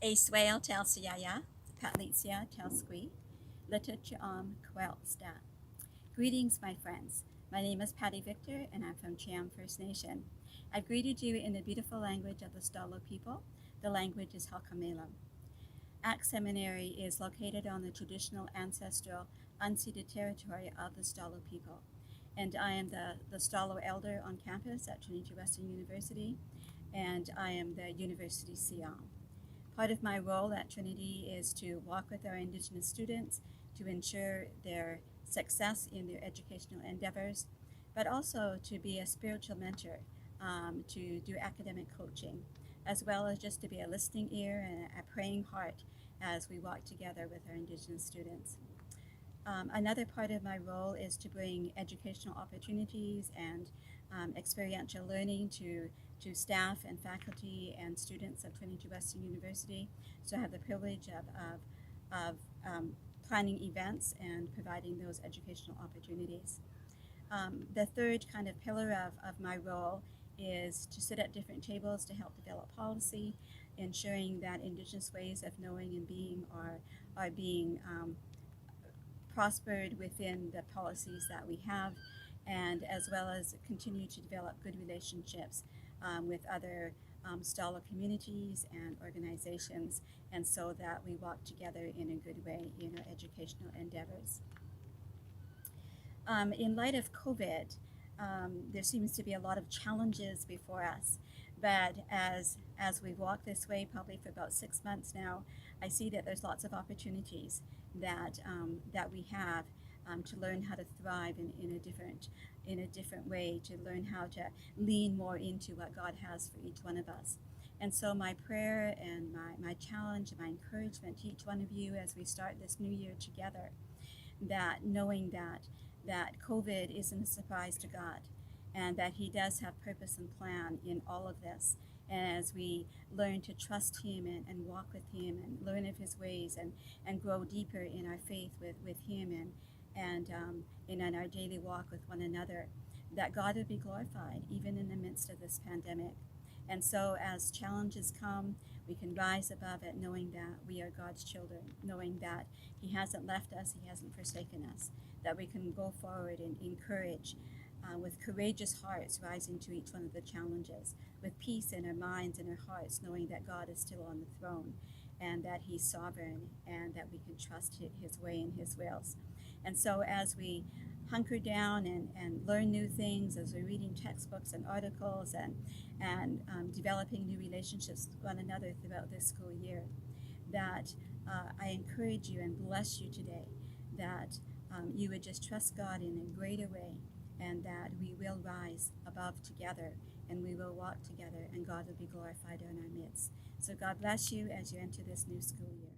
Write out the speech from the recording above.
A swale tel siaya, patlitzia tel squi, literature quelt stat. Greetings, my friends. My name is Patti Victor, and I'm from Cham First Nation. I've greeted you in the beautiful language of the Stalo people. The language is Halkamelam. Axe Seminary is located on the traditional ancestral unceded territory of the Stalo people. And I am the Stalo elder on campus at Trinity Western University, and I am the University Siam. Part of my role at Trinity is to walk with our Indigenous students to ensure their success in their educational endeavors, but also to be a spiritual mentor, to do academic coaching, as well as just to be a listening ear and a praying heart as we walk together with our Indigenous students. Another part of my role is to bring educational opportunities and experiential learning to staff and faculty and students of Trinity Western University. So I have the privilege of planning events and providing those educational opportunities. The third kind of pillar of my role is to sit at different tables to help develop policy, ensuring that Indigenous ways of knowing and being are being prospered within the policies that we have, and as well as continue to develop good relationships with other Stalo communities and organizations, and so that we walk together in a good way in our educational endeavors. In light of COVID, there seems to be a lot of challenges before us, but as we walk this way probably for about 6 months now, I see that there's lots of opportunities that we have to learn how to thrive in a different way, to learn how to lean more into what God has for each one of us. And so my prayer and my challenge and my encouragement to each one of you as we start this new year together, that knowing that COVID isn't a surprise to God, and that He does have purpose and plan in all of this. And as we learn to trust Him and walk with Him and learn of His ways and grow deeper in our faith with Him and in our daily walk with one another, that God would be glorified even in the midst of this pandemic. And so as challenges come, we can rise above it knowing that we are God's children, knowing that He hasn't left us, He hasn't forsaken us, that we can go forward and encourage with courageous hearts rising to each one of the challenges, with peace in our minds and our hearts, knowing that God is still on the throne and that He's sovereign and that we can trust His way and His wills. And so as we hunker down and learn new things, as we're reading textbooks and articles and developing new relationships with one another throughout this school year, that I encourage you and bless you today that you would just trust God in a greater way, and that we will rise above together and we will walk together and God will be glorified in our midst. So God bless you as you enter this new school year.